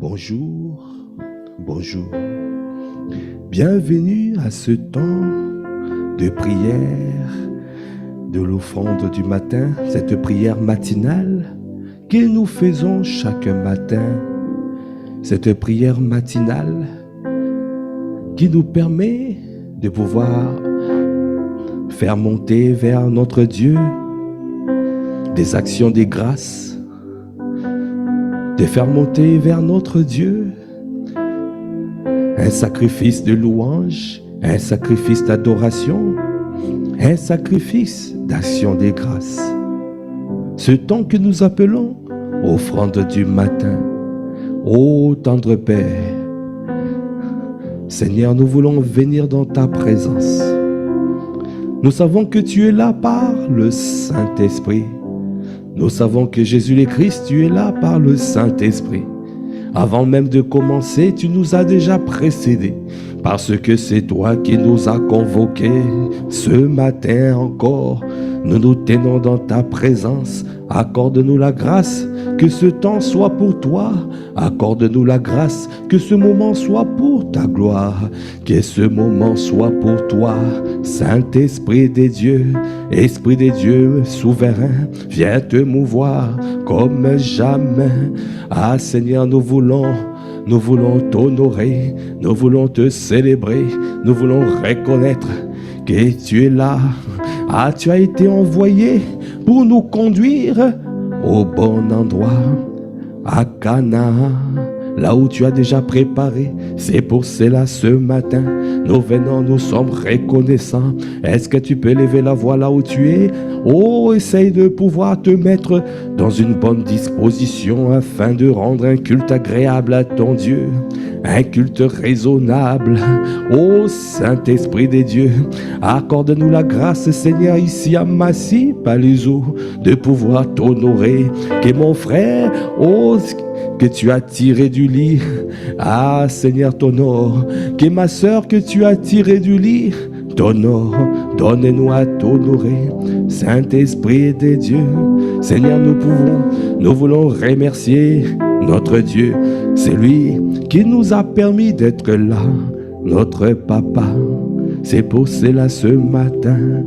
Bonjour, bonjour. Bienvenue à ce temps de prière, de l'offrande du matin, cette prière matinale que nous faisons chaque matin. Cette prière matinale qui nous permet de pouvoir faire monter vers notre Dieu des actions de grâce, de faire monter vers notre Dieu un sacrifice de louange, un sacrifice d'adoration, un sacrifice d'action de grâce. Ce temps que nous appelons offrande du matin. Ô tendre Père, Seigneur, nous voulons venir dans ta présence. Nous savons que tu es là par le Saint-Esprit. Nous savons que Jésus le Christ, tu es là par le Saint-Esprit. Avant même de commencer, tu nous as déjà précédés, parce que c'est toi qui nous as convoqués. Ce matin encore, nous nous tenons dans ta présence. Accorde-nous la grâce, que ce temps soit pour toi. Accorde-nous la grâce, que ce moment soit pour ta gloire. Que ce moment soit pour toi. Saint-Esprit des dieux, Esprit des dieux souverain, viens te mouvoir comme jamais. Ah Seigneur, nous voulons t'honorer, nous voulons te célébrer, nous voulons reconnaître que tu es là. Ah, tu as été envoyé pour nous conduire au bon endroit, à Cana, là où tu as déjà préparé. C'est pour cela ce matin, nous venons, nous sommes reconnaissants. Est-ce que tu peux lever la voix là où tu es? Oh, essaye de pouvoir te mettre dans une bonne disposition afin de rendre un culte agréable à ton Dieu, un culte raisonnable. Ô Saint-Esprit des dieux, accorde-nous la grâce, Seigneur, ici à Massy, Palaiseau, de pouvoir t'honorer. Que mon frère, que tu as tiré du lit, ah Seigneur, t'honore. Que ma sœur, que tu as tiré du lit, t'honore. Donne-nous à t'honorer, Saint-Esprit des dieux. Seigneur, nous voulons remercier notre Dieu. C'est lui qui nous a permis d'être là, notre papa. C'est pour cela ce matin,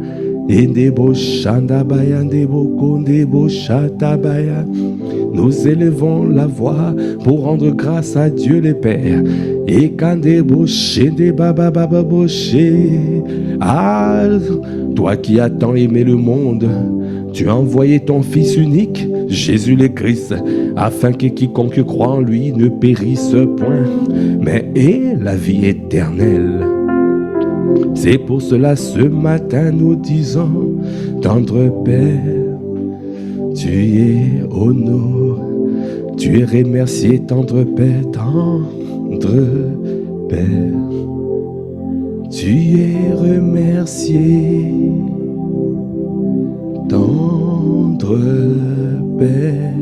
nous élevons la voix pour rendre grâce à Dieu le Père. Ah, toi qui as tant aimé le monde, tu as envoyé ton Fils unique, Jésus le Christ, afin que quiconque croit en lui ne périsse point, mais ait la vie éternelle. C'est pour cela ce matin nous disons, tendre Père, tu es honoré, tu es remercié, tendre Père, tendre Père, tu es remercié, tendre Père,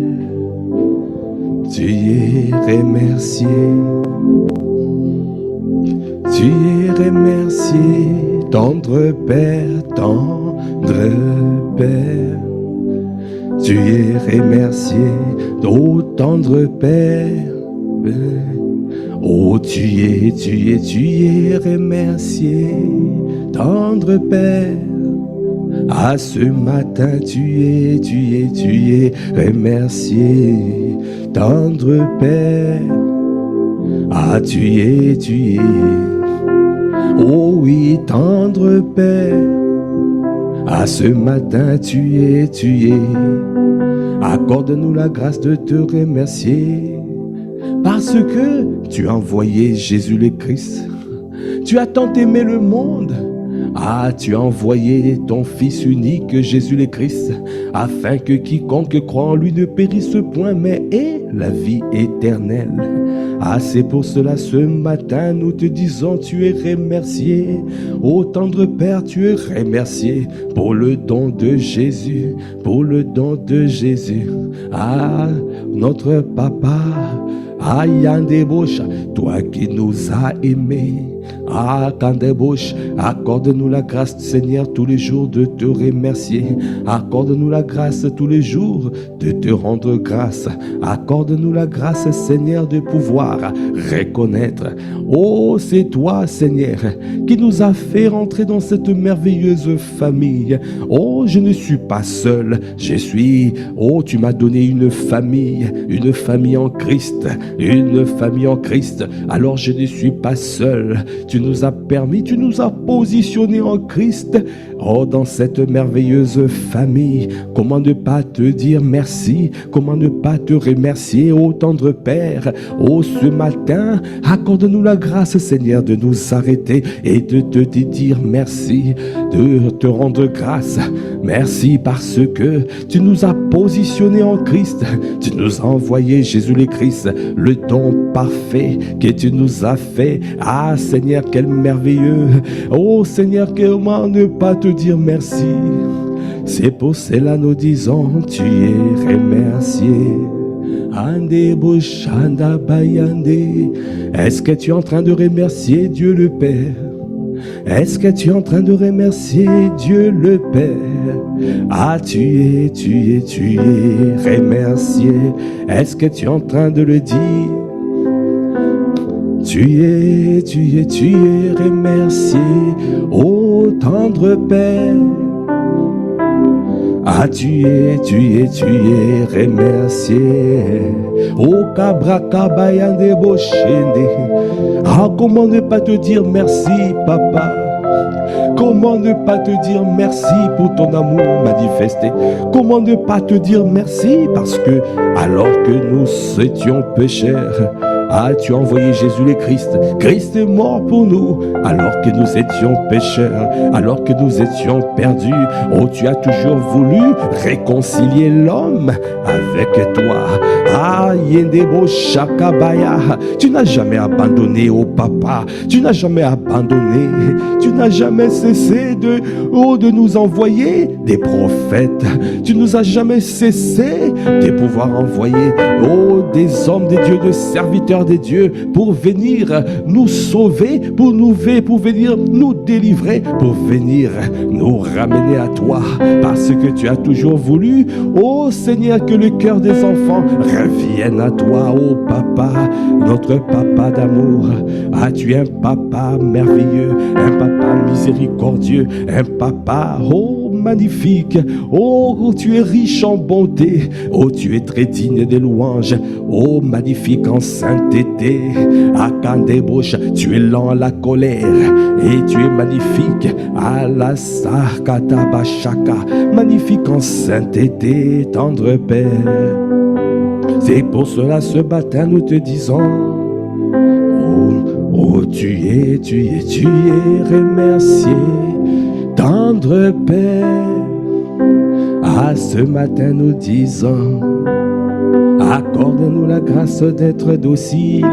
tu es remercié, tu es remercié, tendre Père, tendre Père. Tu es remercié, ô tendre Père. Oh, tu es remercié, tendre Père. Ah, ce matin, tu es remercié, tendre Père. Ah, tu es. Oh oui, tendre Père. Ah, ce matin, tu es. Accorde-nous la grâce de te remercier, parce que tu as envoyé Jésus le Christ. Tu as tant aimé le monde. Ah, tu as envoyé ton Fils unique, Jésus le Christ, afin que quiconque croit en lui ne périsse point, mais ait la vie éternelle. Ah, c'est pour cela ce matin nous te disons, tu es remercié. Ô tendre Père, tu es remercié pour le don de Jésus, pour le don de Jésus. Ah, notre Papa, Ayandebocha, toi qui nous as aimés, Ah, Kandebouche, accorde-nous la grâce, Seigneur, tous les jours de te remercier. Accorde-nous la grâce tous les jours de te rendre grâce. Accorde-nous la grâce, Seigneur, de pouvoir reconnaître. Oh, c'est toi, Seigneur, qui nous a fait rentrer dans cette merveilleuse famille. Oh, je ne suis pas seul, oh, tu m'as donné une famille en Christ, une famille en Christ. Alors je ne suis pas seul, tu nous as permis, tu nous as positionnés en Christ. Oh, dans cette merveilleuse famille, comment ne pas te dire merci, comment ne pas te remercier, ô tendre Père. Oh, ce matin, accorde-nous la grâce, Seigneur, de nous arrêter et de te dire merci, de te rendre grâce. Merci parce que tu nous as positionnés en Christ, tu nous as envoyé Jésus le Christ, le don parfait que tu nous as fait. Ah Seigneur, quel merveilleux. Oh Seigneur, comment ne pas te dire merci. C'est pour cela nous disons, tu es remercié. Ande boshanda bayande. Est-ce que tu es en train de remercier Dieu le Père? Est-ce que tu es en train de remercier Dieu le Père? Ah, tu es remercié. Est-ce que tu es en train de le dire? Tu es remercié, ô tendre Père. Ah, tu es remercié. Oh, Kabrakabayande Boshende. Ah, comment ne pas te dire merci, Papa? Comment ne pas te dire merci pour ton amour manifesté? Comment ne pas te dire merci parce que alors que nous étions pécheurs, ah, tu as envoyé Jésus le Christ. Christ est mort pour nous alors que nous étions pécheurs, alors que nous étions perdus. Oh, tu as toujours voulu réconcilier l'homme avec toi. Ah, Yendebo Shakabaya, tu n'as jamais abandonné, oh Papa. Tu n'as jamais abandonné. Tu n'as jamais cessé de nous envoyer des prophètes. Tu nous as jamais cessé de pouvoir envoyer, oh, des hommes, des dieux, de serviteurs des dieux pour venir nous sauver, pour venir nous délivrer, pour venir nous ramener à toi, parce que tu as toujours voulu, oh Seigneur, que le cœur des enfants revienne à toi, oh Papa, notre Papa d'amour. Ah, tu es un Papa merveilleux, un Papa miséricordieux, un Papa, oh, magnifique. Oh, tu es riche en bonté. Oh, tu es très digne des louanges. Oh, magnifique en sainteté. Akandebouche, tu es lent à la colère et tu es magnifique à la sarkatabashaka. Magnifique en sainteté, tendre Père. C'est pour cela ce matin nous te disons, oh, tu es remercié, tendre Père. À ce matin nous disons, accorde-nous la grâce d'être docile,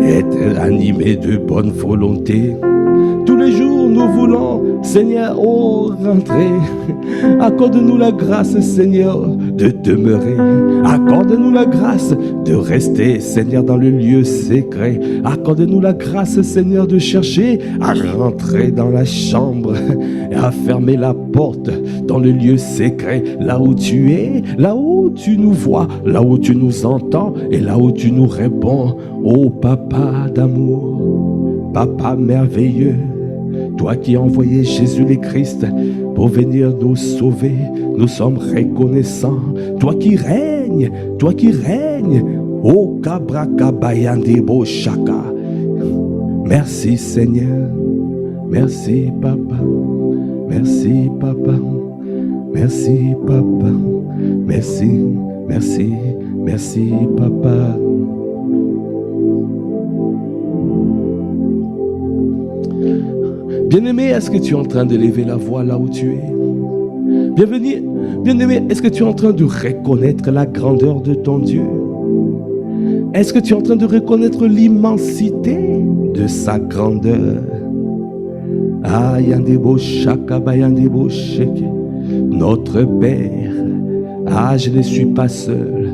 être animé de bonne volonté. Tous les jours nous voulons, Seigneur, oh, rentrer. Accorde-nous la grâce, Seigneur, de demeurer. Accorde-nous la grâce de rester, Seigneur, dans le lieu secret. Accorde-nous la grâce, Seigneur, de chercher à rentrer dans la chambre et à fermer la porte dans le lieu secret, là où tu es, là où tu nous vois, là où tu nous entends et là où tu nous réponds. Oh Papa d'amour, Papa merveilleux, toi qui as envoyé Jésus le Christ pour venir nous sauver, nous sommes reconnaissants. Toi qui règnes, oh Kabrakabayandebo Shaka. Merci Seigneur, merci Papa, merci Papa, merci Papa, merci Papa. Bien-aimé, est-ce que tu es en train de lever la voix là où tu es? Bien-aimé, est-ce que tu es en train de reconnaître la grandeur de ton Dieu? Est-ce que tu es en train de reconnaître l'immensité de sa grandeur? Ah, Yandebo Shaka Bayandebo Sheke, notre Père. Ah, je ne suis pas seul.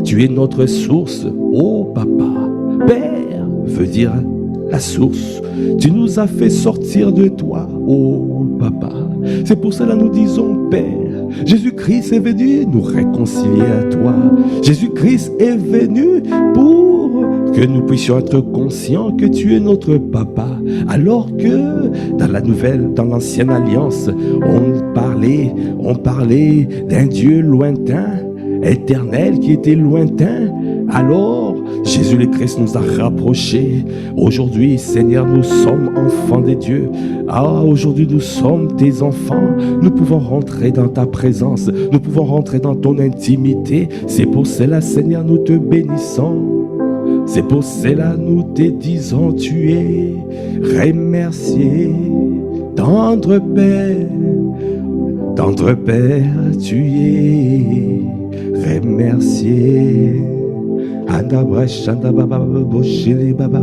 Tu es notre source, oh Papa. Père veut dire la source. Tu nous as fait sortir de toi, oh Papa. C'est pour cela nous disons, Père, Jésus-Christ est venu nous réconcilier à toi. Jésus-Christ est venu pour que nous puissions être conscients que tu es notre Papa. Alors que dans l'ancienne alliance, on parlait d'un Dieu lointain, éternel qui était lointain. Alors, Jésus le Christ nous a rapprochés. Aujourd'hui, Seigneur, nous sommes enfants de Dieu. Aujourd'hui, nous sommes tes enfants. Nous pouvons rentrer dans ta présence. Nous pouvons rentrer dans ton intimité. C'est pour cela, Seigneur, nous te bénissons. C'est pour cela, nous te disons, tu es remercié. Tendre Père, tu es remercié. Andabra shanda baba boshele baba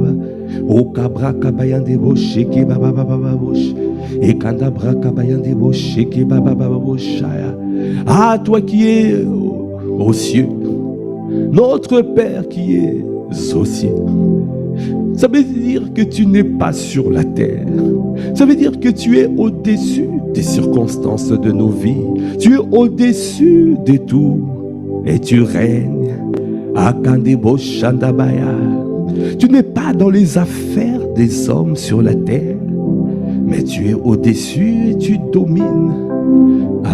o kabra kabayande bosheke baba baba bosh et kandabra kabayande bosheke baba baba boshaya. Ah, toi qui es aux cieux, notre Père qui est aux cieux. Ça veut dire que tu n'es pas sur la terre. Ça veut dire que tu es au-dessus des circonstances de nos vies. Tu es au-dessus de tout et tu règnes. Tu n'es pas dans les affaires des hommes sur la terre, mais tu es au-dessus et tu domines.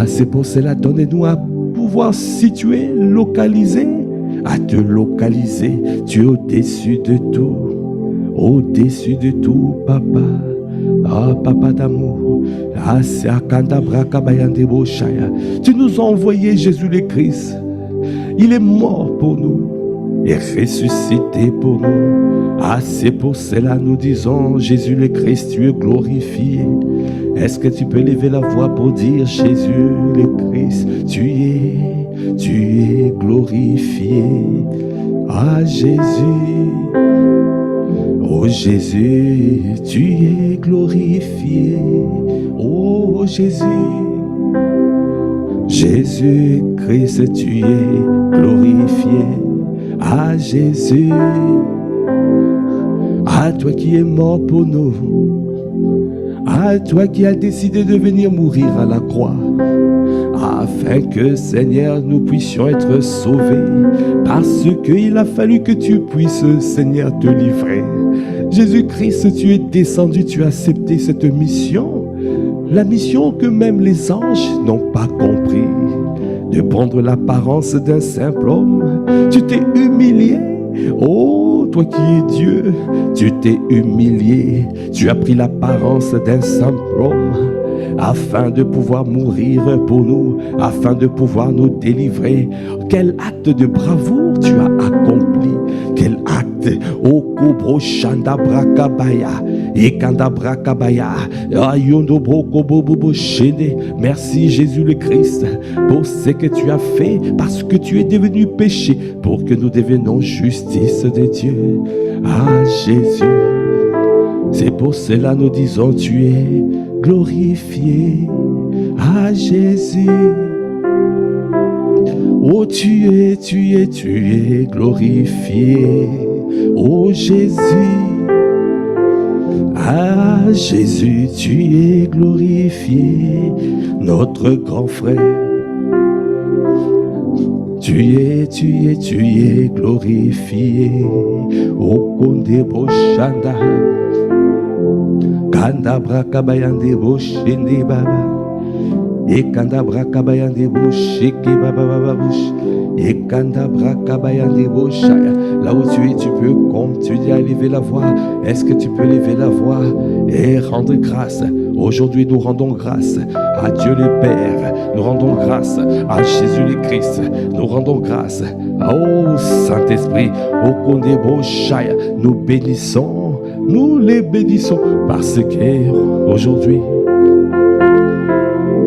C'est pour cela, donnez-nous à pouvoir situer, localiser, à te localiser. Tu es au-dessus de tout, Papa. Papa d'amour. Tu nous as envoyé Jésus le Christ. Il est mort pour nous et ressuscité pour nous. C'est pour cela nous disons, Jésus le Christ, tu es glorifié. Est-ce que tu peux lever la voix pour dire, Jésus le Christ, tu es glorifié. Jésus, oh Jésus, tu es glorifié. Oh Jésus, Jésus-Christ, tu es glorifié. Jésus, toi qui es mort pour nous, toi qui as décidé de venir mourir à la croix, afin que, Seigneur, nous puissions être sauvés, parce qu'il a fallu que tu puisses, Seigneur, te livrer. Jésus-Christ, tu es descendu, tu as accepté cette mission, la mission que même les anges n'ont pas compris, de prendre l'apparence d'un simple homme. Tu t'es humilié. Oh, toi qui es Dieu, tu t'es humilié. Tu as pris l'apparence d'un simple homme afin de pouvoir mourir pour nous, afin de pouvoir nous délivrer. Quel acte de bravoure tu as accompli. Quel acte. Oh, Kobro Shanda Brakabaya. Et Kanda Brakabaya. Ayondo Broko Bobo Shene. Merci Jésus le Christ pour ce que tu as fait, parce que tu es devenu péché pour que nous devenions justice de Dieu. Jésus. C'est pour cela nous disons, tu es glorifié. Jésus. Oh, tu es glorifié. Oh Jésus. Jésus, tu es glorifié. Notre grand frère. Tu es glorifié. Oh Kondebo Shanda. Kanda Brakabayande Boshende Baba. Et Kanda Brakabayande Bosheke Baba Baba Bosh. Et Kanda Brakabayande Boshaya. Là où tu es, tu peux continuer à lever la voix. Est-ce que tu peux lever la voix et rendre grâce? Aujourd'hui, nous rendons grâce à Dieu le Père. Nous rendons grâce à Jésus le Christ. Nous rendons grâce au Saint-Esprit. Au Kondebo Shaya. Nous bénissons. Nous les bénissons parce que aujourd'hui,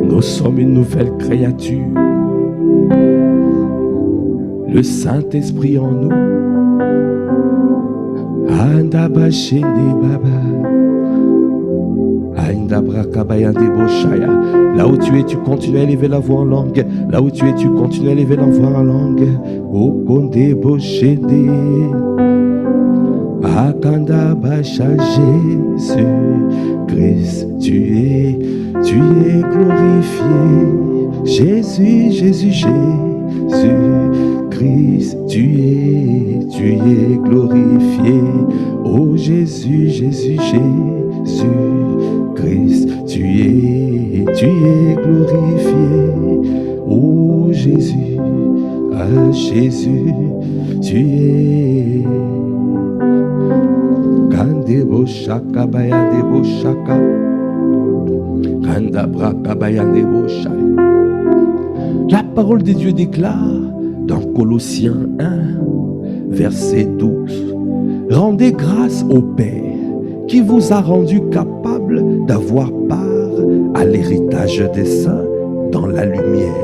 nous sommes une nouvelle créature. Le Saint-Esprit en nous. Andaba Shende Baba. Là où tu es, tu continues à élever la voix en langue. Là où tu es, tu continues à élever la voix en langue. O Kondebo Shende. Akanda Bacha Jésus Christ, tu es glorifié. Jésus, Jésus, Jésus Christ, tu es glorifié. Oh Jésus, Jésus, Jésus Christ, tu es glorifié. Oh Jésus, ah Jésus, tu es. Kandebo shaka bayandebo shaka, kandabra kabayandebo shaka. La parole de Dieu déclare dans Colossiens 1, verset 12, « Rendez grâce au Père qui vous a rendu capable d'avoir part à l'héritage des saints dans la lumière.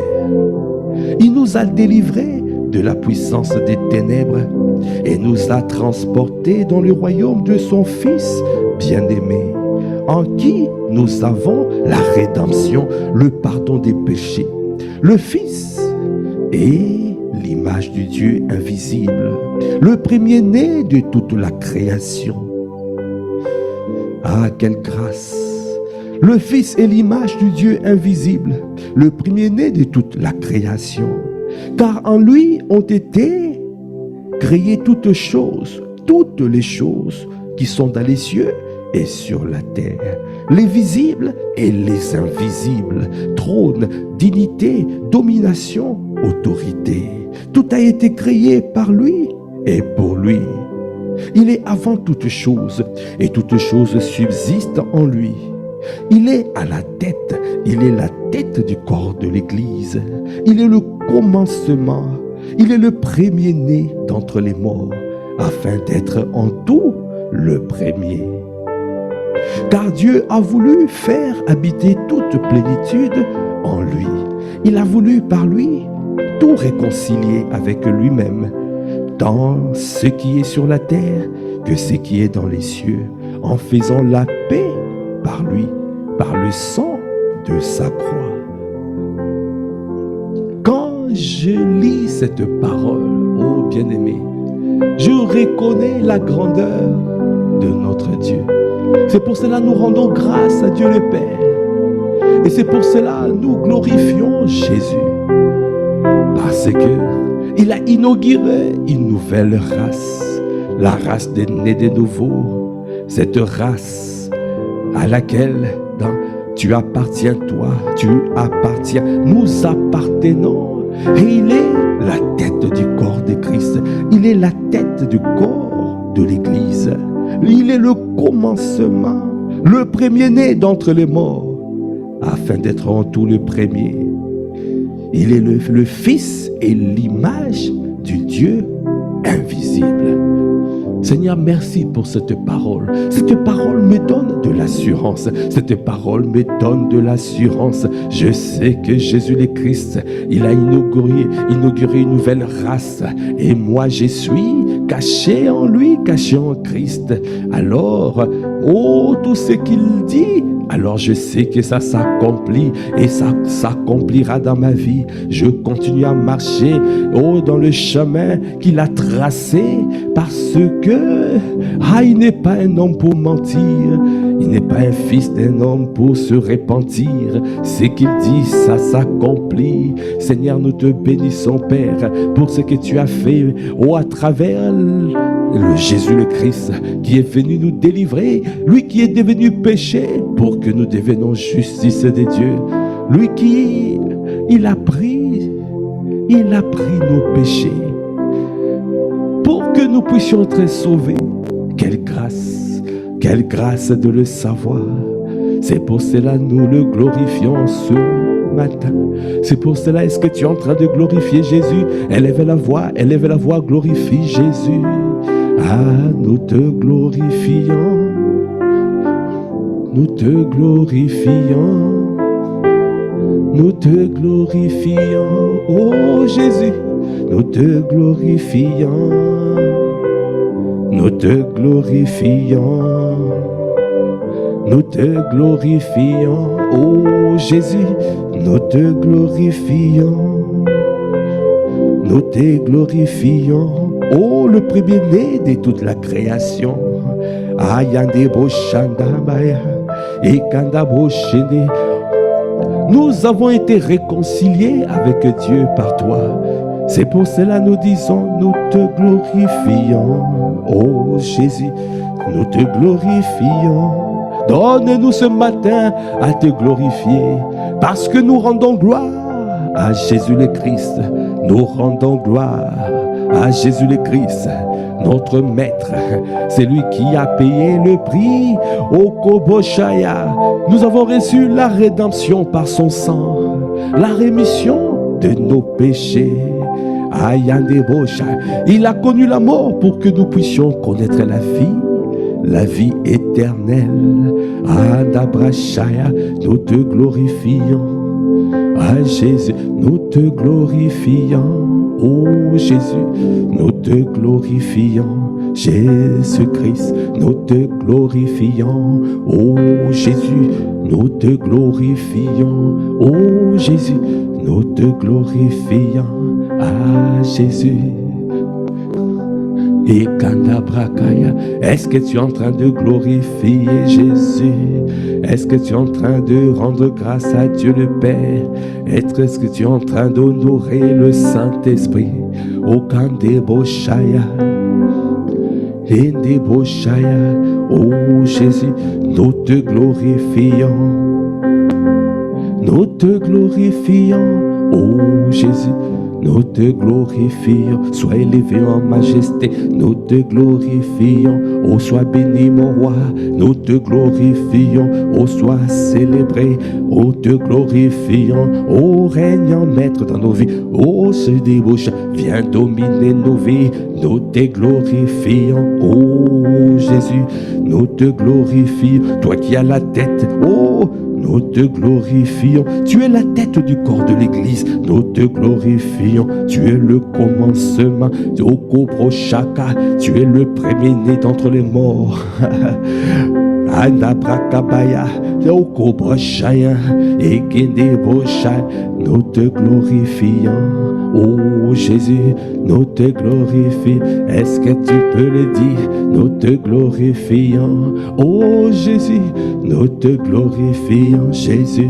Il nous a délivrés de la puissance des ténèbres et nous a transportés dans le royaume de son Fils bien-aimé, en qui nous avons la rédemption, le pardon des péchés. Le Fils est l'image du Dieu invisible, le premier-né de toute la création. » Ah, quelle grâce! Le Fils est l'image du Dieu invisible, le premier-né de toute la création. Car en lui ont été créées toutes les choses qui sont dans les cieux et sur la terre, les visibles et les invisibles, trône, dignité, domination, autorité. Tout a été créé par lui et pour lui. Il est avant toutes choses et toutes choses subsistent en lui. Il est à la tête, il est la tête du corps de l'Église. Il est le commencement, il est le premier-né d'entre les morts, afin d'être en tout le premier. Car Dieu a voulu faire habiter toute plénitude en lui. Il a voulu par lui tout réconcilier avec lui-même, tant ce qui est sur la terre que ce qui est dans les cieux, en faisant la paix par lui, par le sang de sa croix. Quand je lis cette parole, ô bien-aimé, je reconnais la grandeur de notre Dieu. C'est pour cela que nous rendons grâce à Dieu le Père. Et c'est pour cela que nous glorifions Jésus. Parce qu'il a inauguré une nouvelle race, la race des nés de nouveau, cette race à laquelle tu appartiens, toi, tu appartiens, nous appartenons. Et il est la tête du corps de Christ, il est la tête du corps de l'Église, il est le commencement, le premier-né d'entre les morts, afin d'être en tout le premier. Il est le Fils et l'image du Dieu invisible. Seigneur, merci pour cette parole. Cette parole me donne de l'assurance. Cette parole me donne de l'assurance. Je sais que Jésus le Christ, il a inauguré une nouvelle race. Et moi, je suis caché en lui, caché en Christ. Alors, oh, tout ce qu'il dit, alors je sais que ça s'accomplit et ça s'accomplira dans ma vie. Je continue à marcher dans le chemin qu'il a tracé parce que il n'est pas un homme pour mentir, il n'est pas un fils d'un homme pour se repentir. Ce qu'il dit, ça s'accomplit. Seigneur, nous te bénissons, Père, pour ce que tu as fait à travers le Jésus le Christ qui est venu nous délivrer, lui qui est devenu péché pour que nous devenions justice de Dieu, lui qui il a pris nos péchés pour que nous puissions être sauvés. Quelle grâce de le savoir. C'est pour cela nous le glorifions ce matin. C'est pour cela, est-ce que tu es en train de glorifier Jésus? Élève la voix, glorifie Jésus. Ah, nous te glorifions, nous te glorifions, nous te glorifions, oh Jésus, nous te glorifions, nous te glorifions, nous te glorifions, oh Jésus, nous te glorifions, nous te glorifions, oh le premier-né de toute la création. Ayande Boshandabaya et Kanda Boshene. Nous avons été réconciliés avec Dieu par toi. C'est pour cela nous disons, nous te glorifions. Oh Jésus, nous te glorifions. Donne-nous ce matin à te glorifier, parce que nous rendons gloire à Jésus le Christ. Nous rendons gloire à Jésus le Christ, notre Maître. C'est lui qui a payé le prix au Koboshaya. Nous avons reçu la rédemption par son sang, la rémission de nos péchés. Il a connu la mort pour que nous puissions connaître la vie éternelle. Adabrashaya, nous te glorifions. Ah Jésus, nous te glorifions. Oh Jésus, nous te glorifions. Jésus-Christ, nous te glorifions. Oh Jésus, nous te glorifions. Oh Jésus, nous te glorifions. Ah Jésus. Et Kandabrakaya, est-ce que tu es en train de glorifier Jésus? Est-ce que tu es en train de rendre grâce à Dieu le Père? Est-ce que tu es en train d'honorer le Saint-Esprit? O Kandeboshaya, Indeboshaya, oh Jésus, nous te glorifions. Nous te glorifions, oh Jésus. Nous te glorifions, sois élevé en majesté, nous te glorifions, ô sois béni mon roi, nous te glorifions, ô sois célébré, ô te glorifions, ô régnant maître dans nos vies, ô se débouche, viens dominer nos vies, nous te glorifions, ô Jésus, nous te glorifions, toi qui as la tête, ô nous te glorifions, tu es la tête du corps de l'Église, nous te glorifions, tu es le commencement, Okoproshaka, tu es le premier-né d'entre les morts. Anabrakabaya, Okoproshaya, Ekenebosha, nous te glorifions. Oh Jésus, nous te glorifions. Est-ce que tu peux le dire? Nous te glorifions. Oh Jésus, nous te glorifions. Jésus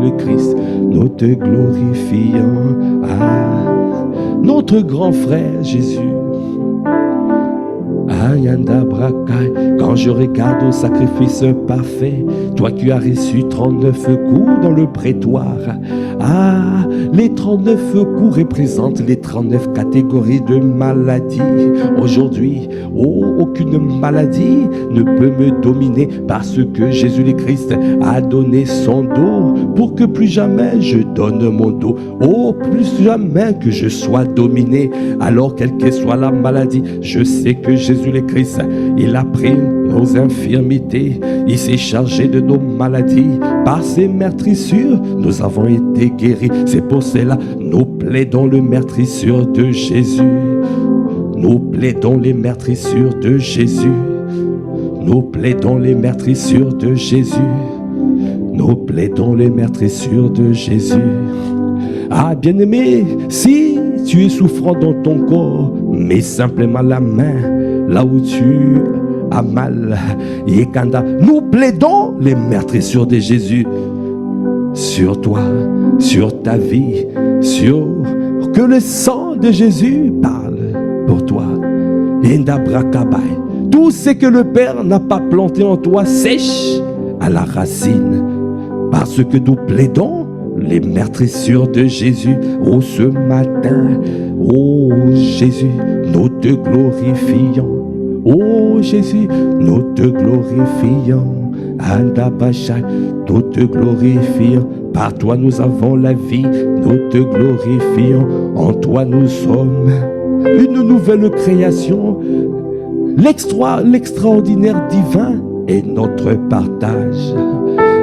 le Christ, nous te glorifions. Ah, notre grand frère Jésus. Quand je regarde au sacrifice parfait, toi qui as reçu 39 coups dans le prétoire. Ah, les 39 coups représentent les 39 catégories de maladies. Aujourd'hui, oh, aucune maladie ne peut me dominer parce que Jésus le Christ a donné son dos pour que plus jamais je donne mon dos. Oh, plus jamais que je sois dominé. Alors, quelle que soit la maladie, je sais que Jésus le Christ, il a pris nos infirmités, il s'est chargé de nos maladies. Par ses meurtrissures, nous avons été guéris. C'est pour cela, nous plaidons le meurtrissure de Jésus. Nous plaidons les meurtrissures de Jésus. Nous plaidons les meurtrissures de Jésus. Nous plaidons les meurtrissures de Jésus. Ah, bien-aimé, si tu es souffrant dans ton corps, mets simplement la main là où tu as mal. Nous plaidons les meurtrissures de Jésus sur toi, sur ta vie, sur que le sang de Jésus parle pour toi. Tout ce que le Père n'a pas planté en toi sèche à la racine, parce que nous plaidons les meurtrissures de Jésus. Oh, ce matin, oh Jésus, nous te glorifions. Oh Jésus, nous te glorifions. Andabasha, nous te glorifions. Par toi nous avons la vie, nous te glorifions. En toi nous sommes une nouvelle création. L'extraordinaire divin est notre partage.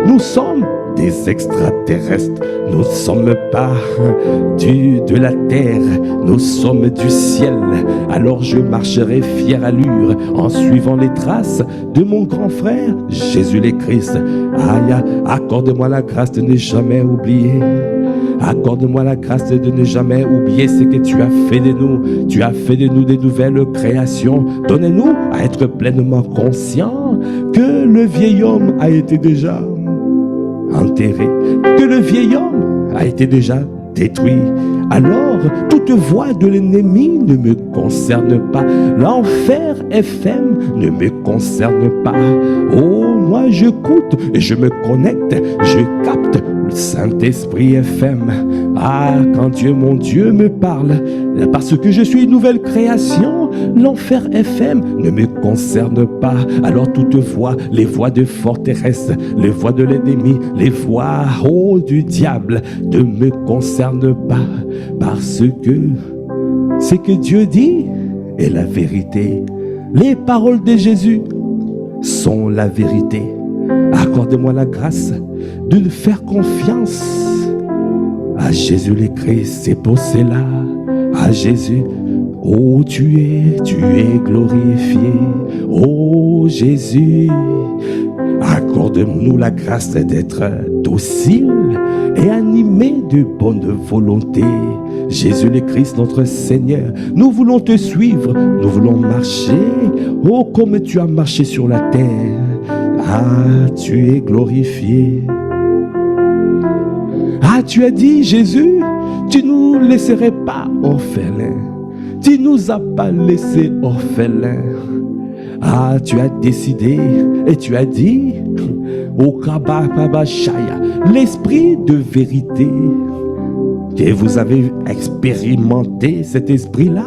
Nous sommes des extraterrestres, nous ne sommes pas de la terre, nous sommes du ciel. Alors je marcherai fière allure en suivant les traces de mon grand frère Jésus le Christ. Aïe, accorde-moi la grâce de ne jamais oublier. Accorde-moi la grâce de ne jamais oublier ce que tu as fait de nous. Tu as fait de nous des nouvelles créations. Donne-nous à être pleinement conscients que le vieil homme a été déjà enterré, que le vieil homme a été déjà détruit. Alors, toute voix de l'ennemi ne me concerne pas. L'enfer FM ne me concerne pas. Oh, moi j'écoute et je me connecte, je capte le Saint-Esprit FM. Ah, quand Dieu, mon Dieu, me parle, parce que je suis une nouvelle création, l'enfer FM ne me concerne pas. Alors toutefois, les voix de forteresse, les voix de l'ennemi, les voix du diable ne me concernent pas. Parce que ce que Dieu dit est la vérité. Les paroles de Jésus sont la vérité. Accorde-moi la grâce de faire confiance à Jésus le Christ. C'est pour cela, à Jésus, oh tu es glorifié. Oh Jésus, accorde-nous la grâce d'être docile et animé de bonne volonté. Jésus le Christ, notre Seigneur, nous voulons te suivre, nous voulons marcher, oh comme tu as marché sur la terre. Ah, tu es glorifié. Ah, tu as dit, Jésus, tu ne nous laisserais pas orphelins. Tu ne nous as pas laissés orphelins. Ah, tu as décidé et tu as dit, au Kababashaya, l'esprit de vérité que vous avez expérimenté, cet esprit-là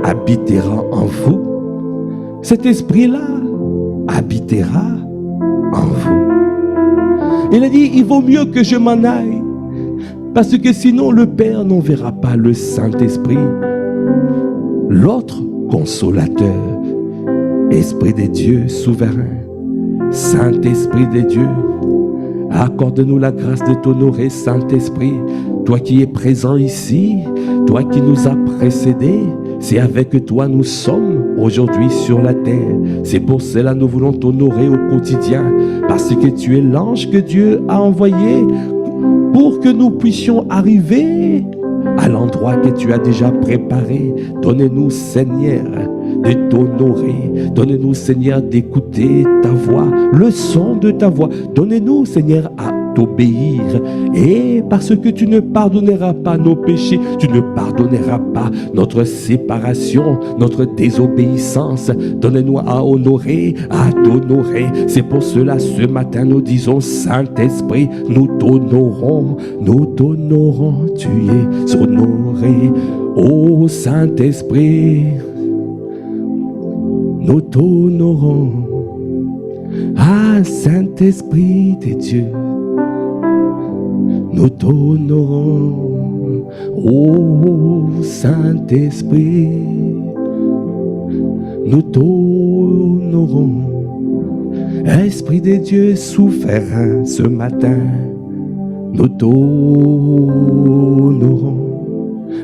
habitera en vous. Cet esprit-là habitera en vous. Il a dit, il vaut mieux que je m'en aille, parce que sinon le Père n'enverra pas le Saint-Esprit, l'autre consolateur, Esprit de Dieu souverain, Saint-Esprit de Dieu. Accorde-nous la grâce de t'honorer, Saint-Esprit, toi qui es présent ici, toi qui nous as précédés. C'est avec toi nous sommes aujourd'hui sur la terre. C'est pour cela que nous voulons t'honorer au quotidien, parce que tu es l'ange que Dieu a envoyé pour que nous puissions arriver à l'endroit que tu as déjà préparé. Donne-nous, Seigneur, de t'honorer. Donne-nous, Seigneur, d'écouter ta voix, le son de ta voix. Donne-nous, Seigneur, à t'obéir. Et parce que tu ne pardonneras pas nos péchés, tu ne pardonneras pas notre séparation, notre désobéissance. Donne-nous à honorer, à t'honorer. C'est pour cela, ce matin, nous disons, Saint-Esprit, nous t'honorons, tu es honoré. Ô Saint-Esprit, nous t'honorons. Ah, Saint-Esprit de Dieu, nous t'honorons. Ô Saint-Esprit, nous t'honorons. Esprit de Dieu souverain, ce matin, nous t'honorons.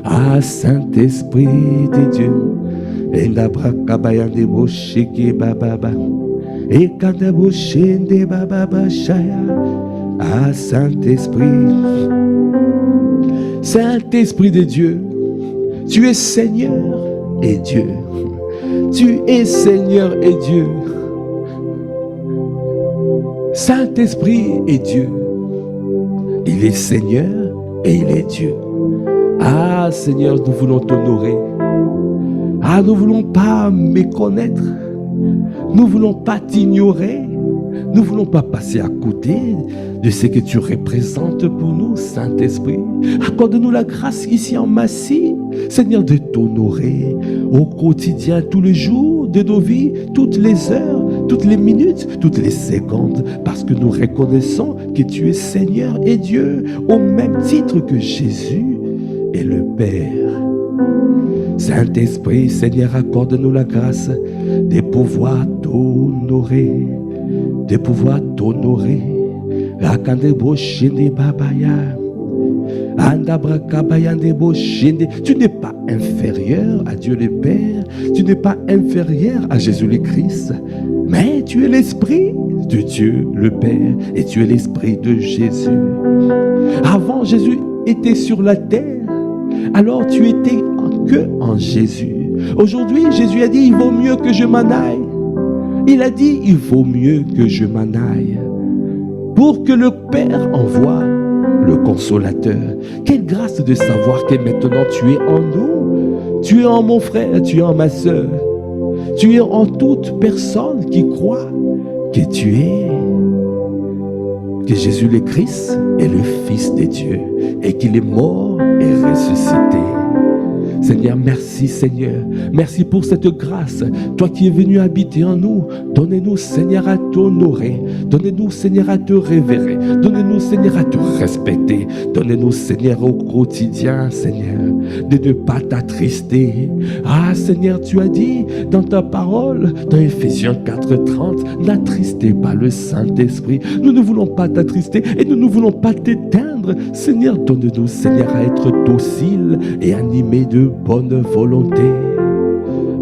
Ah, Saint-Esprit de Dieu, et n'abrakabayande boshiki bababa, et kadaboshende bababa shaya. Ah, Saint-Esprit, Saint-Esprit de Dieu, tu es Seigneur et Dieu. Tu es Seigneur et Dieu. Saint-Esprit est Dieu. Il est Seigneur et il est Dieu. Ah, Seigneur, nous voulons t'honorer. Ah, nous ne voulons pas méconnaître. Nous ne voulons pas t'ignorer. Nous ne voulons pas passer à côté de ce que tu représentes pour nous, Saint-Esprit. Accorde-nous la grâce ici en Massy, Seigneur, de t'honorer au quotidien, tous les jours de nos vies, toutes les heures, toutes les minutes, toutes les secondes, parce que nous reconnaissons que tu es Seigneur et Dieu, au même titre que Jésus et le Père. Saint-Esprit, Seigneur, accorde-nous la grâce de pouvoir t'honorer, de pouvoir t'honorer. Tu n'es pas inférieur à Dieu le Père, tu n'es pas inférieur à Jésus le Christ, mais tu es l'Esprit de Dieu le Père et tu es l'Esprit de Jésus. Avant, Jésus était sur la terre, alors tu étais que en Jésus. Aujourd'hui, Jésus a dit, il vaut mieux que je m'en aille. Il a dit, il vaut mieux que je m'en aille pour que le Père envoie le consolateur. Quelle grâce de savoir que maintenant tu es en nous, tu es en mon frère, tu es en ma soeur, tu es en toute personne qui croit que que Jésus le Christ est le Fils de Dieu et qu'il est mort et ressuscité. Seigneur, merci Seigneur. Merci pour cette grâce. Toi qui es venu habiter en nous, donnez-nous Seigneur à t'honorer. Donnez-nous Seigneur à te révérer. Donnez-nous Seigneur à te respecter. Donnez-nous Seigneur au quotidien Seigneur de ne pas t'attrister. Ah Seigneur, tu as dit dans ta parole, dans Ephésiens 4:30, n'attristez pas le Saint-Esprit. Nous ne voulons pas t'attrister et nous ne voulons pas t'éteindre. Seigneur, donne-nous Seigneur à être docile et animé de bonne volonté.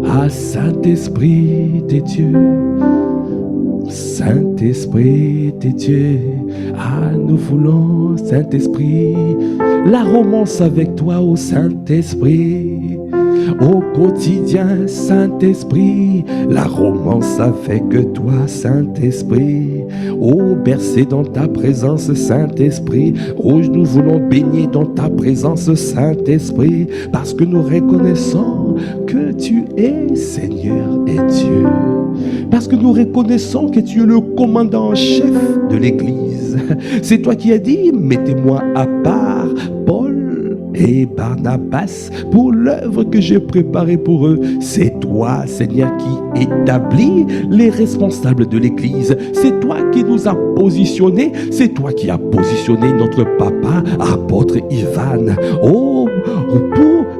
Ah, Saint-Esprit de Dieu, Saint-Esprit de Dieu, ah, nous voulons, Saint-Esprit, la romance avec toi, ô Saint-Esprit. Au quotidien, Saint-Esprit, la romance avec toi, Saint-Esprit. Oh, bercé dans ta présence, Saint-Esprit. Oh, nous voulons baigner dans ta présence, Saint-Esprit, parce que nous reconnaissons que tu es Seigneur et Dieu. Parce que nous reconnaissons que tu es le commandant en chef de l'Église. C'est toi qui as dit, mettez-moi à part Paul et Barnabas pour l'œuvre que j'ai préparée pour eux. C'est toi, Seigneur, qui établis les responsables de l'Église. C'est toi qui nous as positionnés. C'est toi qui as positionné notre papa, apôtre Ivan. Oh,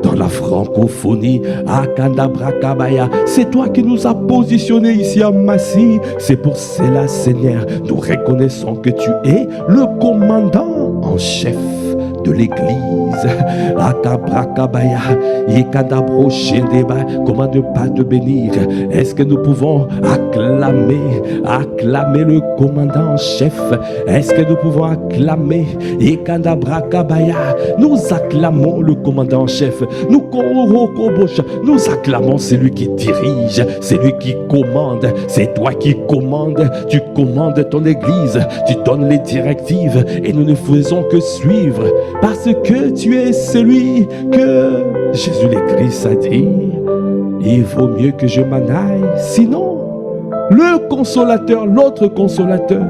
dans la francophonie, à Kandabrakabaya. C'est toi qui nous as positionnés ici à Massy. C'est pour cela, Seigneur, nous reconnaissons que tu es le commandant en chef de l'Église. Akabrakabaya, Yekadabro Shendeba. Comment ne pas te bénir? Est-ce que nous pouvons acclamer le commandant en chef? Est-ce que nous pouvons acclamer Yekadabrakabaya? Nous acclamons le commandant en chef. Nous acclamons celui qui dirige, celui qui commande. C'est toi qui commandes. Tu commandes ton Église. Tu donnes les directives et nous ne faisons que suivre. Parce que tu es celui que Jésus le Christ a dit, il vaut mieux que je m'en aille, sinon le consolateur, l'autre consolateur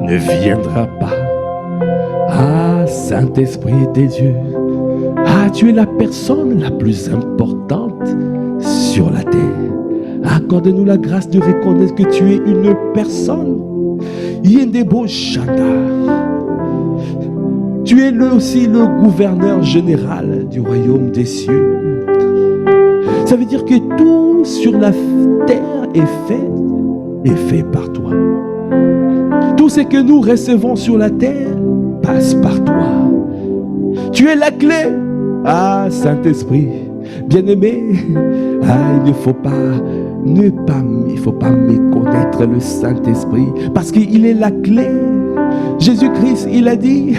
ne viendra pas. Ah, Saint-Esprit de Dieu, ah, tu es la personne la plus importante sur la terre. Accorde-nous la grâce de reconnaître que tu es une personne. Yendebo Shanda. Tu es aussi le gouverneur général du royaume des cieux. Ça veut dire que tout sur la terre est fait par toi. Tout ce que nous recevons sur la terre passe par toi. Tu es la clé. Ah, Saint-Esprit, bien-aimé, ah, il faut pas méconnaître le Saint-Esprit parce qu'il est la clé. Jésus-Christ, il a dit,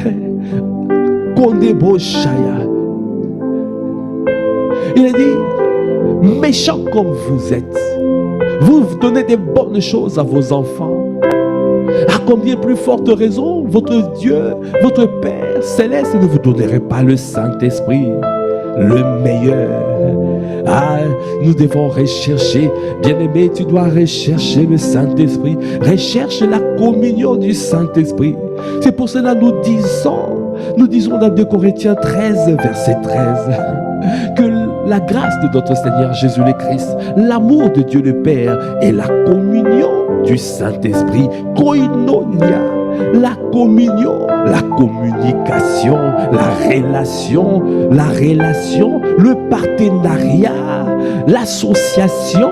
il a dit, méchants comme vous êtes, vous donnez des bonnes choses à vos enfants. À combien plus forte raison, votre Dieu, votre Père céleste ne vous donnerait pas le Saint-Esprit, le meilleur. Ah, nous devons rechercher, bien-aimé, tu dois rechercher le Saint-Esprit. Recherche la communion du Saint-Esprit. C'est pour cela que nous disons dans 2 Corinthiens 13, verset 13, que la grâce de notre Seigneur Jésus le Christ, l'amour de Dieu le Père et la communion du Saint-Esprit, koinonia, la communion, la communication, la relation, le partenariat, l'association.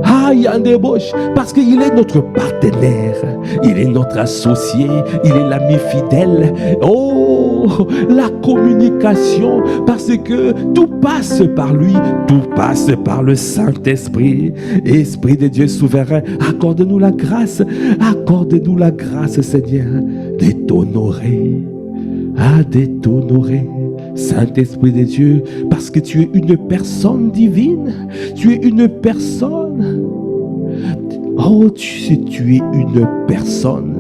Ah, il y a un débauche, parce qu'il est notre partenaire, il est notre associé, il est l'ami fidèle. Oh, la communication, parce que tout passe par lui, tout passe par le Saint-Esprit. Esprit de Dieu souverain, accorde-nous la grâce, Seigneur, de t'honorer, de t'honorer. Saint-Esprit de Dieu, parce que tu es une personne divine, tu es une personne. Oh, tu es une personne.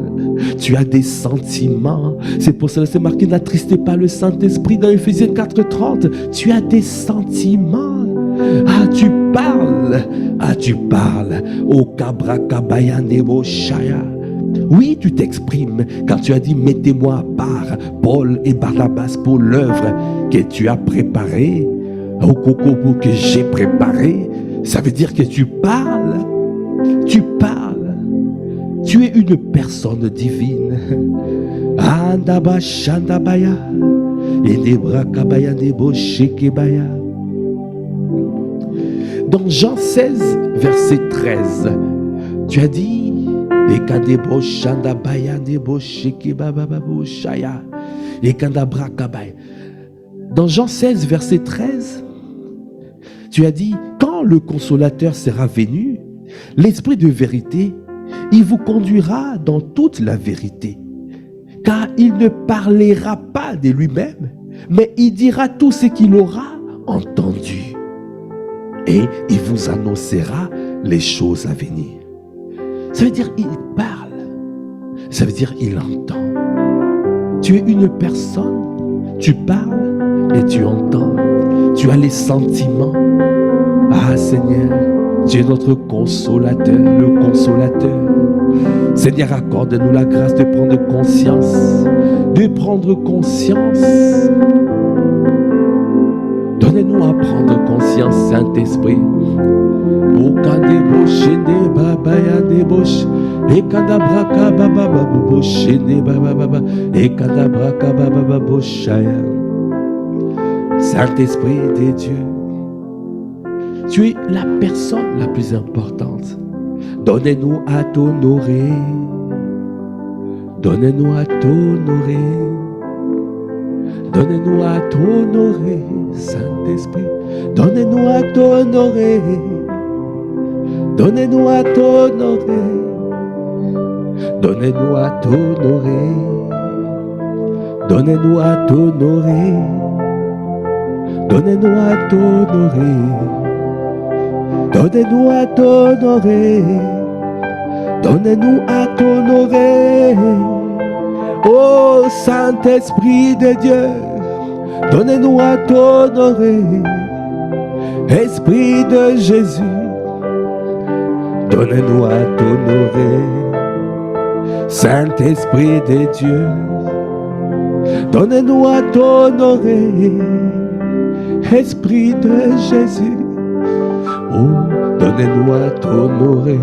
Tu as des sentiments. C'est pour cela que c'est marqué: n'attristez pas le Saint-Esprit dans Ephésiens 4:30. Tu as des sentiments. Tu parles. Au Kabrakabaya Nebo Shaya. Oui, tu t'exprimes quand tu as dit: mettez-moi à part Paul et Barnabas pour l'œuvre que tu as préparée, au Kokobo que j'ai préparé. Ça veut dire que tu parles. Tu es une personne divine. Andaba Shandabaya Enebra Kabaya Nebo Shekebaya. Dans Jean 16, verset 13, tu as dit: Ekadebo Shandabaya Nebo Shekebababo Shaya. Ekadabra Kabaya. Dans Jean 16, verset 13, tu as dit: quand le consolateur sera venu, l'Esprit de vérité, il vous conduira dans toute la vérité, car il ne parlera pas de lui-même, mais il dira tout ce qu'il aura entendu, et il vous annoncera les choses à venir. Ça veut dire il parle, ça veut dire il entend. Tu es une personne, tu parles et tu entends, tu as les sentiments. Seigneur, tu es notre consolateur, le consolateur. Seigneur, accorde-nous la grâce de prendre conscience, Donnez-nous à prendre conscience, Saint-Esprit. Saint-Esprit de Dieu, tu es la personne la plus importante. Donnez-nous à t'honorer. Donnez-nous à t'honorer. Donnez-nous à t'honorer, Saint-Esprit. Donnez-nous à t'honorer. Donnez-nous à t'honorer. Donnez-nous à t'honorer. Donnez-nous à t'honorer. Donnez-nous à t'honorer. Donnez-nous à t'honorer. Donnez-nous à t'honorer. Oh Saint-Esprit de Dieu, donnez-nous à t'honorer. Esprit de Jésus, donnez-nous à t'honorer. Saint-Esprit de Dieu, donnez-nous à t'honorer. Esprit de Jésus, oh, donnez-nous à t'honorer.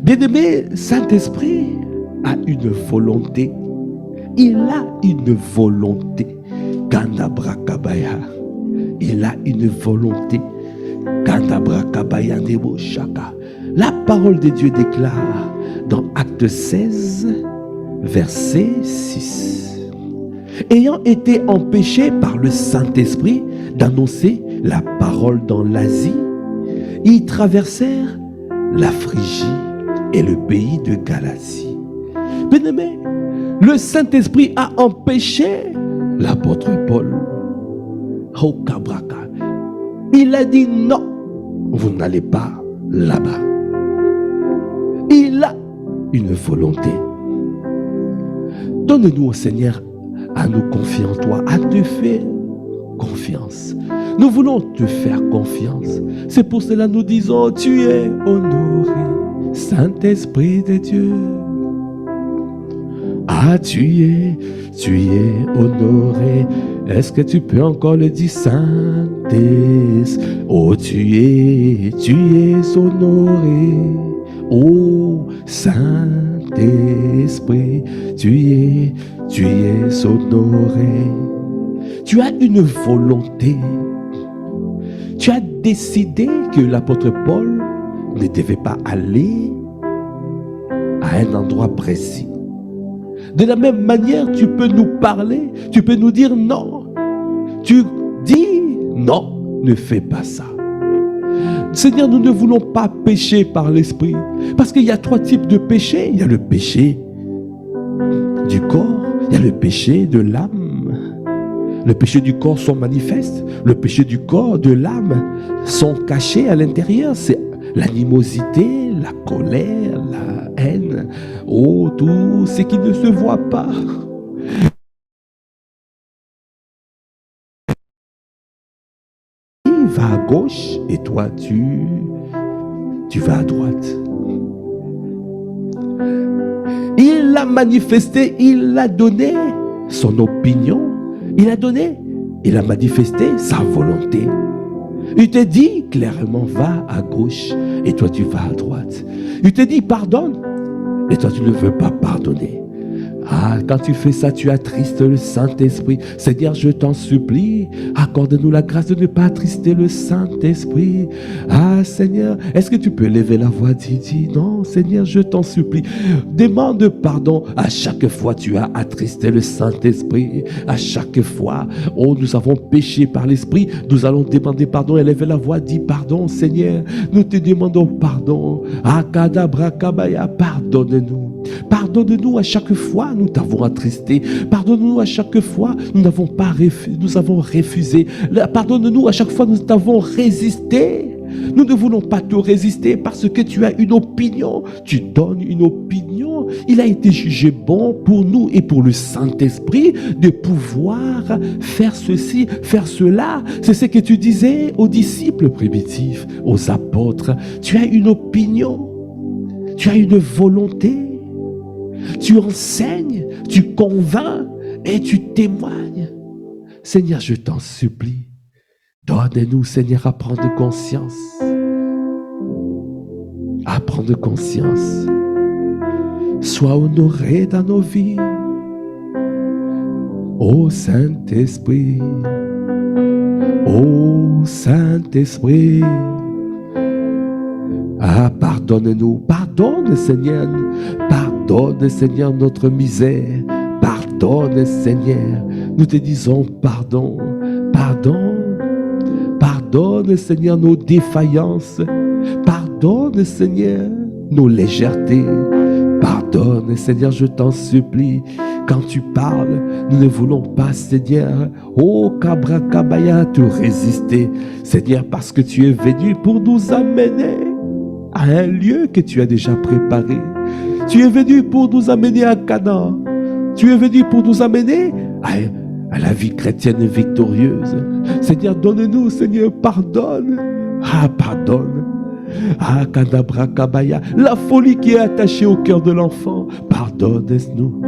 Bien-aimé, Saint-Esprit a une volonté. Il a une volonté. Kandabrakabaya. Il a une volonté. Kandabrakabaya nebo shaka. La parole de Dieu déclare dans Acte 16, verset 6. Ayant été empêchés par le Saint-Esprit d'annoncer la parole dans l'Asie, ils traversèrent la Phrygie et le pays de Galatie. Bien-aimé, le Saint-Esprit a empêché l'apôtre Paul. Il a dit non, vous n'allez pas là-bas. Il a une volonté. Donne-nous au Seigneur à nous confier en toi, à te faire confiance. Nous voulons te faire confiance. C'est pour cela que nous disons: tu es honoré, Saint-Esprit de Dieu. Tu es honoré. Est-ce que tu peux encore le dire, Saint-Esprit? Oh, tu es honoré. Oh, Saint-Esprit, tu es honoré. Tu as une volonté. Tu as décidé que l'apôtre Paul ne devait pas aller à un endroit précis. De la même manière, tu peux nous parler, tu peux nous dire non. Tu dis non, ne fais pas ça. Seigneur, nous ne voulons pas pécher par l'esprit. Parce qu'il y a 3 types de péchés. Il y a le péché du corps, il y a le péché de l'âme. Le péché du corps sont manifestes. Le péché du corps, de l'âme, sont cachés à l'intérieur. C'est l'animosité, la colère, la haine. Oh, tout ce qui ne se voit pas. Il va à gauche et toi, tu vas à droite. Il l'a manifesté, il a donné son opinion. Il a manifesté sa volonté. Il te dit clairement, va à gauche et toi tu vas à droite. Il te dit pardonne et toi tu ne veux pas pardonner. Ah, quand tu fais ça, tu attristes le Saint-Esprit. Seigneur, je t'en supplie, accorde-nous la grâce de ne pas attrister le Saint-Esprit. Ah, Seigneur, est-ce que tu peux lever la voix? Dis, non, Seigneur, je t'en supplie. Demande pardon. À chaque fois, tu as attristé le Saint-Esprit. À chaque fois, oh, nous avons péché par l'Esprit. Nous allons demander pardon. Élève la voix, dis pardon, Seigneur. Nous te demandons pardon. Akadabra kabaya, pardonne-nous. Pardonne-nous à chaque fois nous t'avons attristé. Pardonne-nous à chaque fois nous avons refusé. Pardonne-nous à chaque fois nous t'avons résisté. Nous ne voulons pas te résister parce que tu as une opinion. Tu donnes une opinion. Il a été jugé bon pour nous et pour le Saint-Esprit de pouvoir faire ceci, faire cela. C'est ce que tu disais aux disciples primitifs, aux apôtres. Tu as une opinion. Tu as une volonté. Tu enseignes, tu convaincs et tu témoignes. Seigneur, je t'en supplie. Donne-nous, Seigneur, à prendre conscience. À prendre conscience. Sois honoré dans nos vies. Ô Saint-Esprit. Ô Saint-Esprit. Ah, pardonne-nous. Pardonne, Seigneur. Pardonne, Seigneur, notre misère. Pardonne, Seigneur. Nous te disons pardon. Pardon. Pardonne, Seigneur, nos défaillances. Pardonne, Seigneur, nos légèretés. Pardonne, Seigneur, je t'en supplie. Quand tu parles, nous ne voulons pas, Seigneur, oh Kabra Kabaya, te résister. Seigneur, parce que tu es venu pour nous amener à un lieu que tu as déjà préparé. Tu es venu pour nous amener à Canaan. Tu es venu pour nous amener à la vie chrétienne victorieuse. Seigneur, donne-nous, Seigneur, pardonne. Ah, pardonne. Ah, Kadabra Kabaya, la folie qui est attachée au cœur de l'enfant. Pardonne-nous.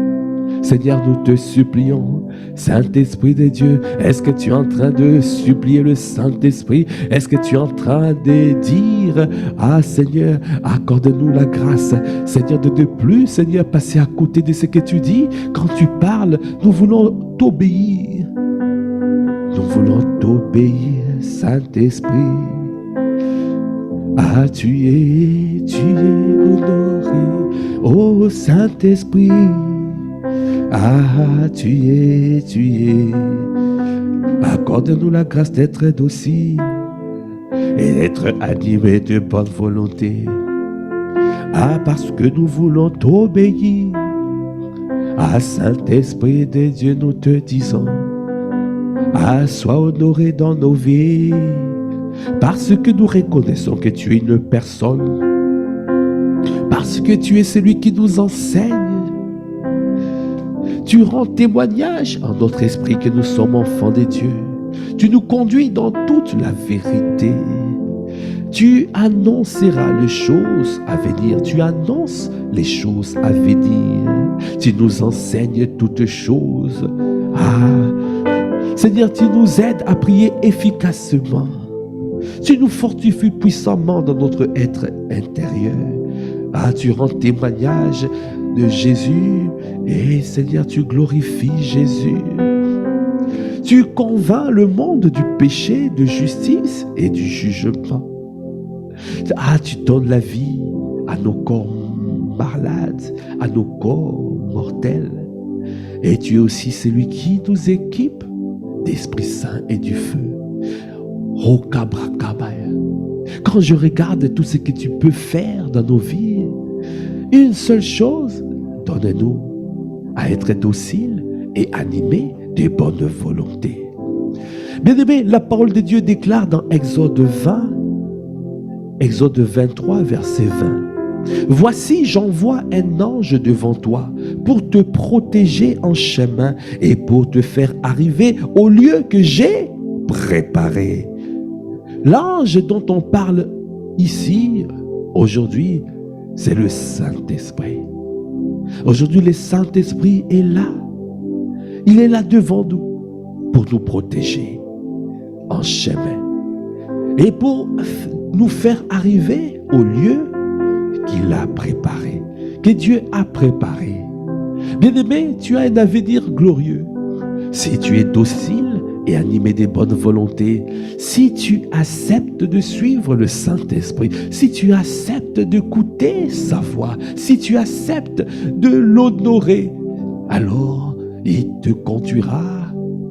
Seigneur, nous te supplions. Saint-Esprit de Dieu, est-ce que tu es en train de supplier le Saint-Esprit? Est-ce que tu es en train de dire, ah Seigneur, accorde-nous la grâce, Seigneur, de ne plus, Seigneur, passer à côté de ce que tu dis. Quand tu parles, nous voulons t'obéir. Nous voulons t'obéir, Saint-Esprit. Ah, tu es honoré, ô Saint-Esprit. Ah, tu es. Accorde-nous la grâce d'être docile et d'être animé de bonne volonté. Ah, parce que nous voulons t'obéir. Ah, Saint-Esprit de Dieu, nous te disons. Ah, sois honoré dans nos vies. Parce que nous reconnaissons que tu es une personne. Parce que tu es celui qui nous enseigne. Tu rends témoignage en notre esprit que nous sommes enfants de Dieu. Tu nous conduis dans toute la vérité. Tu annonceras les choses à venir. Tu annonces les choses à venir. Tu nous enseignes toutes choses. Ah, Seigneur, tu nous aides à prier efficacement. Tu nous fortifies puissamment dans notre être intérieur. Ah, tu rends témoignage de Jésus et Seigneur, tu glorifies Jésus. Tu convaincs le monde du péché, de justice et du jugement. Ah, tu donnes la vie à nos corps malades, à nos corps mortels. Et tu es aussi celui qui nous équipe d'Esprit Saint et du feu. Quand je regarde tout ce que tu peux faire dans nos vies, une seule chose, donne-nous à être dociles et animés de bonne volonté. Bien-aimé, la parole de Dieu déclare dans Exode 23, verset 20. Voici, j'envoie un ange devant toi pour te protéger en chemin et pour te faire arriver au lieu que j'ai préparé. L'ange dont on parle ici, aujourd'hui, c'est le Saint-Esprit. Aujourd'hui, le Saint-Esprit est là. Il est là devant nous pour nous protéger en chemin et pour nous faire arriver au lieu qu'il a préparé, que Dieu a préparé. Bien-aimé, tu as un avenir glorieux. Si tu es docile et animé des bonnes volontés, si tu acceptes de suivre le Saint-Esprit, si tu acceptes d'écouter sa voix, si tu acceptes de l'honorer, alors il te conduira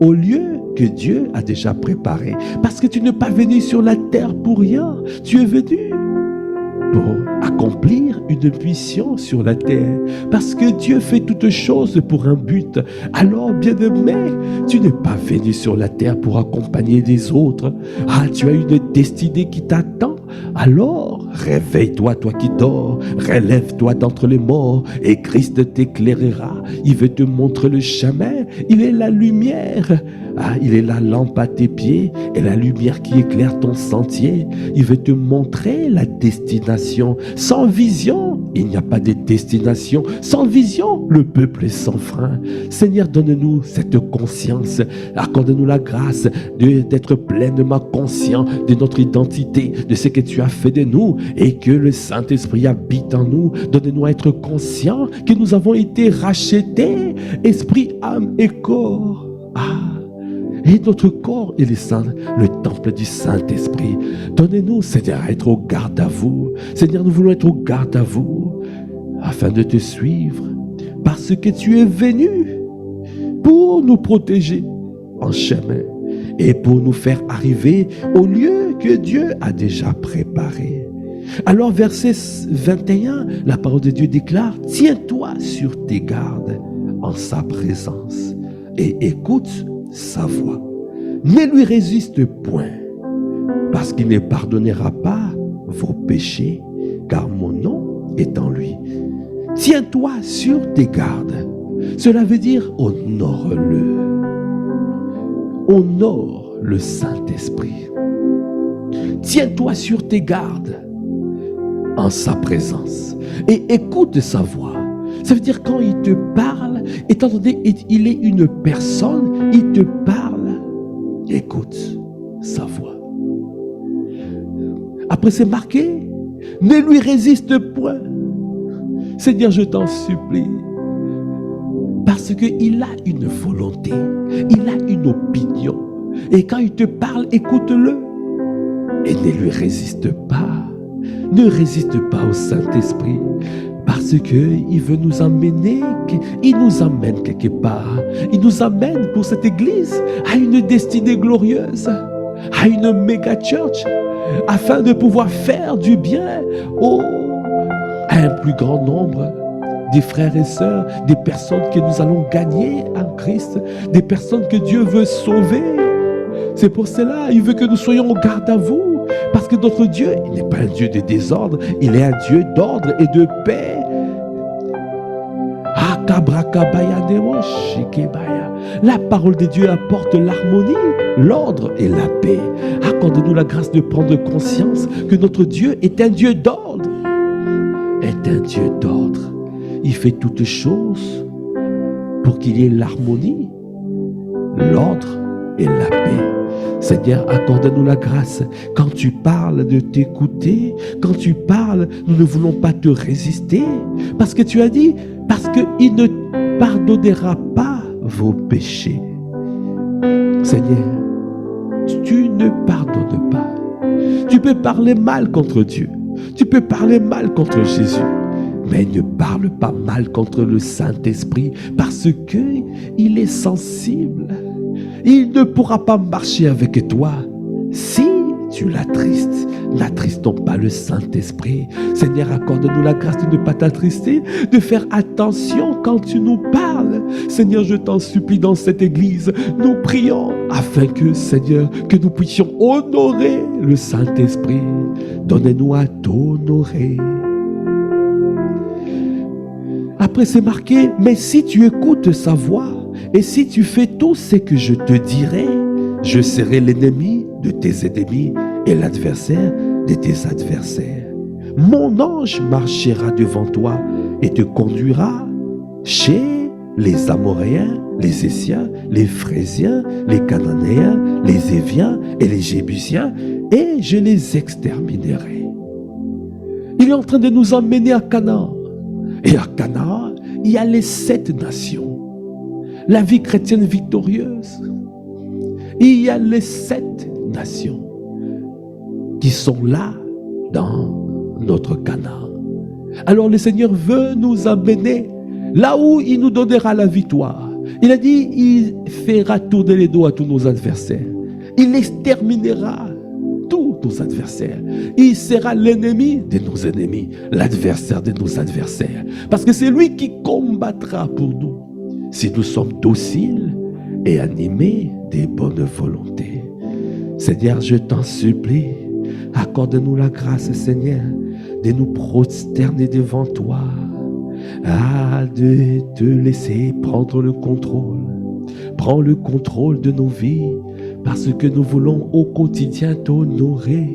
au lieu que Dieu a déjà préparé. Parce que tu n'es pas venu sur la terre pour rien. Tu es venu pour accomplir une mission sur la terre. Parce que Dieu fait toutes choses pour un but. Alors, bien-aimé, tu n'es pas venu sur la terre pour accompagner les autres. Ah, tu as une destinée qui t'attend. Alors, réveille-toi, toi qui dors. Relève-toi d'entre les morts et Christ t'éclairera. Il veut te montrer le chemin. Il est la lumière. Ah, il est la lampe à tes pieds et la lumière qui éclaire ton sentier. Il veut te montrer la destination. Sans vision, il n'y a pas de destination. Sans vision, le peuple est sans frein. Seigneur, donne-nous cette conscience. Accorde-nous la grâce d'être pleinement conscient de notre identité, de ce que tu as fait de nous et que le Saint-Esprit habite en nous. Donne-nous à être conscients que nous avons été rachetés, esprit, âme et corps. Et notre corps est le temple du Saint-Esprit. Donnez-nous, Seigneur, à être au garde à vous. Seigneur, nous voulons être au garde à vous afin de te suivre parce que tu es venu pour nous protéger en chemin et pour nous faire arriver au lieu que Dieu a déjà préparé. Alors, verset 21, la parole de Dieu déclare: tiens-toi sur tes gardes en sa présence et écoute sa voix. Ne lui résiste point, parce qu'il ne pardonnera pas vos péchés, car mon nom est en lui. Tiens-toi sur tes gardes. Cela veut dire honore-le. Honore le Saint-Esprit. Tiens-toi sur tes gardes en sa présence et écoute sa voix. Ça veut dire quand il te parle, étant donné qu'il est une personne, il te parle, écoute sa voix. Après c'est marqué, ne lui résiste point. Seigneur, je t'en supplie, parce qu'il a une volonté, il a une opinion. Et quand il te parle, écoute-le et ne lui résiste pas. Ne résiste pas au Saint-Esprit. Parce qu'il veut nous emmener, il nous amène quelque part. Il nous amène pour cette église à une destinée glorieuse, à une méga church, afin de pouvoir faire du bien à un plus grand nombre des frères et sœurs, des personnes que nous allons gagner en Christ, des personnes que Dieu veut sauver. C'est pour cela, il veut que nous soyons au garde à vous. Parce que notre Dieu, il n'est pas un Dieu de désordre, il est un Dieu d'ordre et de paix. La parole de Dieu apporte l'harmonie, l'ordre et la paix. Accorde-nous la grâce de prendre conscience que notre Dieu est un Dieu d'ordre. Est un Dieu d'ordre. Il fait toutes choses pour qu'il y ait l'harmonie, l'ordre et la paix. Seigneur, accorde-nous la grâce. Quand tu parles, de t'écouter. Quand tu parles, nous ne voulons pas te résister. Parce que tu as dit, parce qu'il ne pardonnera pas vos péchés. Seigneur, tu ne pardonnes pas. Tu peux parler mal contre Dieu. Tu peux parler mal contre Jésus. Mais ne parle pas mal contre le Saint-Esprit parce qu'il est sensible. Il ne pourra pas marcher avec toi si tu l'attristes. N'attristons pas le Saint-Esprit. Seigneur, accorde-nous la grâce de ne pas t'attrister, de faire attention quand tu nous parles. Seigneur, je t'en supplie, dans cette église, nous prions afin que, Seigneur, que nous puissions honorer le Saint-Esprit. Donnez-nous à t'honorer. Après, c'est marqué, mais si tu écoutes sa voix et si tu fais tout ce que je te dirai, je serai l'ennemi de tes ennemis et l'adversaire de tes adversaires. Mon ange marchera devant toi et te conduira chez les Amoréens, les Essiens, les Phrésiens, les Cananéens, les Éviens et les Jébusiens, et je les exterminerai. Il est en train de nous emmener à Canaan. Et à Canaan, il y a les 7 nations. La vie chrétienne victorieuse. Il y a les 7 nations qui sont là dans notre Canaan. Alors le Seigneur veut nous amener là où il nous donnera la victoire. Il a dit, il fera tourner les dos à tous nos adversaires. Il exterminera tous nos adversaires. Il sera l'ennemi de nos ennemis, l'adversaire de nos adversaires. Parce que c'est lui qui combattra pour nous si nous sommes dociles et animés de bonne volonté. Seigneur, je t'en supplie, accorde-nous la grâce, Seigneur, de nous prosterner devant toi, de te laisser prendre le contrôle. Prends le contrôle de nos vies, parce que nous voulons au quotidien t'honorer.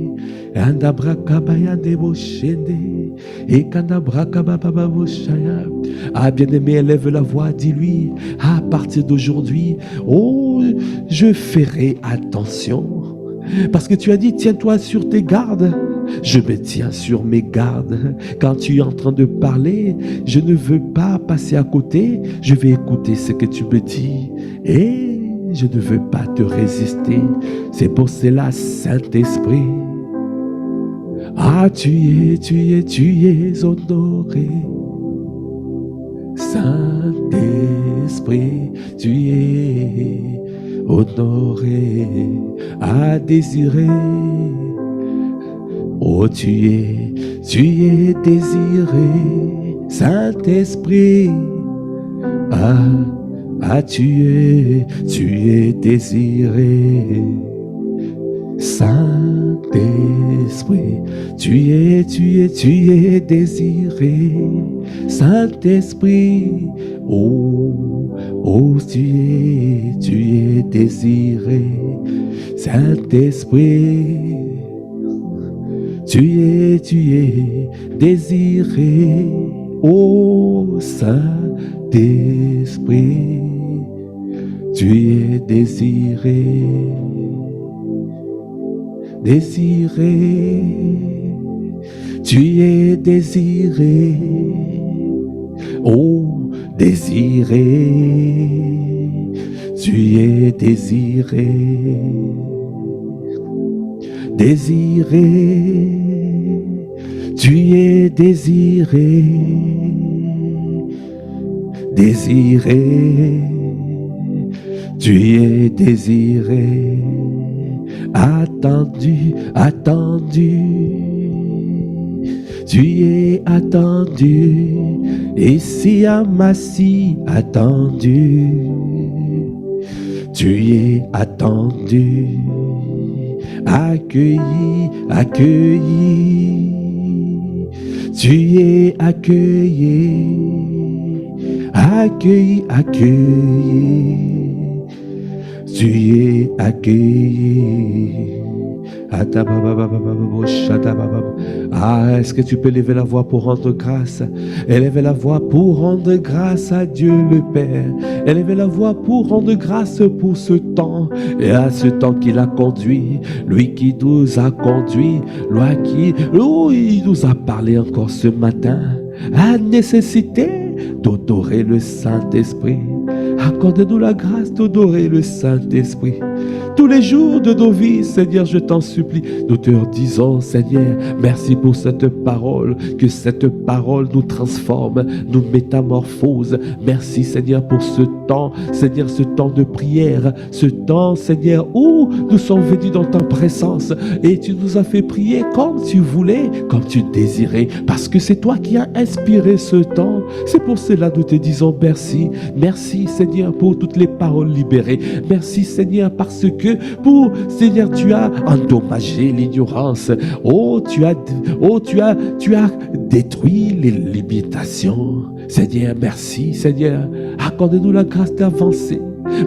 Ah, bien-aimé, élève la voix, dis-lui, à partir d'aujourd'hui, oh, je ferai attention. Parce que tu as dit, tiens-toi sur tes gardes. Je me tiens sur mes gardes. Quand tu es en train de parler, je ne veux pas passer à côté. Je vais écouter ce que tu me dis. Et je ne veux pas te résister. C'est pour cela, Saint-Esprit. Ah, tu es honoré. Saint-Esprit, tu es honoré, à désirer. Oh, tu es désiré, Saint-Esprit. Tu es désiré, Saint-Esprit. Tu es désiré, Saint-Esprit. Oh, tu es désiré, Saint-Esprit. Tu es désiré, oh Saint-Esprit. Tu es désiré, tu es désiré, oh désiré, tu es désiré, tu es désiré, tu es désiré, attendu, tu es attendu, ici à Massy, attendu, tu es attendu, accueilli, tu es accueilli, tu es accueilli. Ah, est-ce que tu peux lever la voix pour rendre grâce? Élevez la voix pour rendre grâce à Dieu le Père. Élevez la voix pour rendre grâce pour ce temps et à ce temps qu'il a conduit, lui qui nous a conduit, il nous a parlé encore ce matin. À nécessité d'adorer le Saint-Esprit. Accorde-nous la grâce d'honorer le Saint-Esprit. Tous les jours de nos vies, Seigneur, je t'en supplie, nous te disons, Seigneur, merci pour cette parole, que cette parole nous transforme, nous métamorphose. Merci, Seigneur, pour ce temps, Seigneur, ce temps de prière, ce temps, Seigneur, où nous sommes venus dans ta présence et tu nous as fait prier comme tu voulais, comme tu désirais, parce que c'est toi qui as inspiré ce temps. C'est pour cela que nous te disons merci. Merci, Seigneur, pour toutes les paroles libérées. Merci, Seigneur, parce que Seigneur, tu as endommagé l'ignorance. Tu as détruit les limitations. Seigneur, merci, Seigneur. Accorde-nous la grâce d'avancer.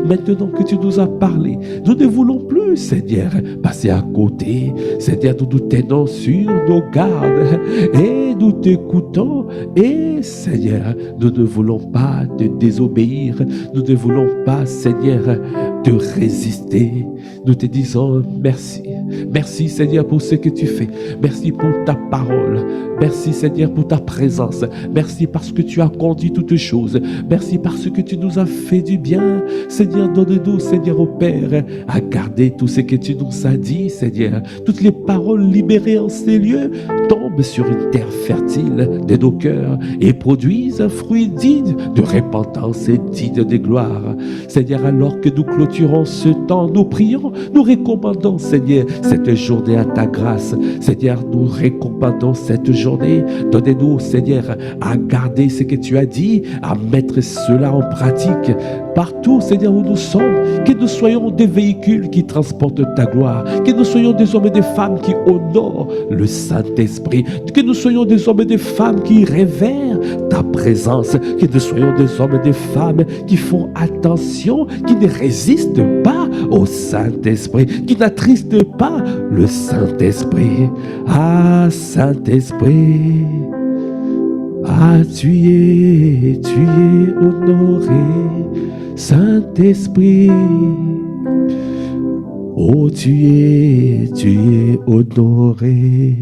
Maintenant que tu nous as parlé, nous ne voulons plus, Seigneur, passer à côté. Seigneur, nous nous tenons sur nos gardes et nous t'écoutons. Et Seigneur, nous ne voulons pas te désobéir. Nous ne voulons pas, Seigneur, te résister. Nous te disons merci. Merci, Seigneur, pour ce que tu fais. Merci pour ta parole. Merci, Seigneur, pour ta présence. Merci parce que tu as conduit toutes choses. Merci parce que tu nous as fait du bien. Seigneur, donne-nous, Seigneur, au Père, à garder tout ce que tu nous as dit, Seigneur. Toutes les paroles libérées en ces lieux tombent sur une terre fertile de nos cœurs et produisent un fruit digne de repentance et digne de gloire. Seigneur, alors que nous clôturons ce temps, nous prions, nous recommandons, Seigneur, cette journée à ta grâce. Seigneur, nous recommandons cette journée. Donnez-nous, Seigneur, à garder ce que tu as dit, à mettre cela en pratique partout, Seigneur, où nous sommes. Que nous soyons des véhicules qui transportent ta gloire. Que nous soyons des hommes et des femmes qui honorent le Saint-Esprit. Que nous soyons des hommes et des femmes qui révèrent ta présence. Que nous soyons des hommes et des femmes qui font attention, qui ne résistent pas au Saint-Esprit, qui n'attristent pas le Saint-Esprit. Ah, Saint-Esprit, ah, tu es honoré, Saint-Esprit. Oh, tu es honoré.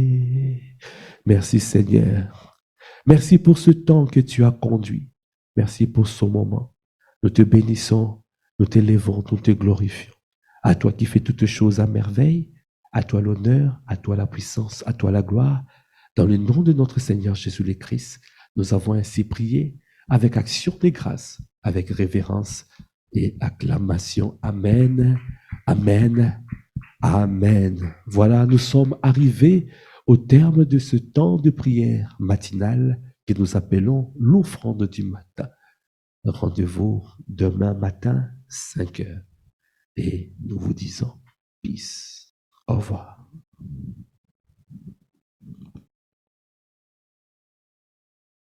Merci, Seigneur. Merci pour ce temps que tu as conduit. Merci pour ce moment. Nous te bénissons, nous t'élèvons, nous te glorifions. À toi qui fais toutes choses à merveille, à toi l'honneur, à toi la puissance, à toi la gloire. Dans le nom de notre Seigneur Jésus le Christ, nous avons ainsi prié avec action de grâce, avec révérence et acclamation. Amen, amen, amen. Voilà, nous sommes arrivés au terme de ce temps de prière matinale que nous appelons l'offrande du matin. Rendez-vous demain matin, 5 heures. Et nous vous disons peace. Au revoir.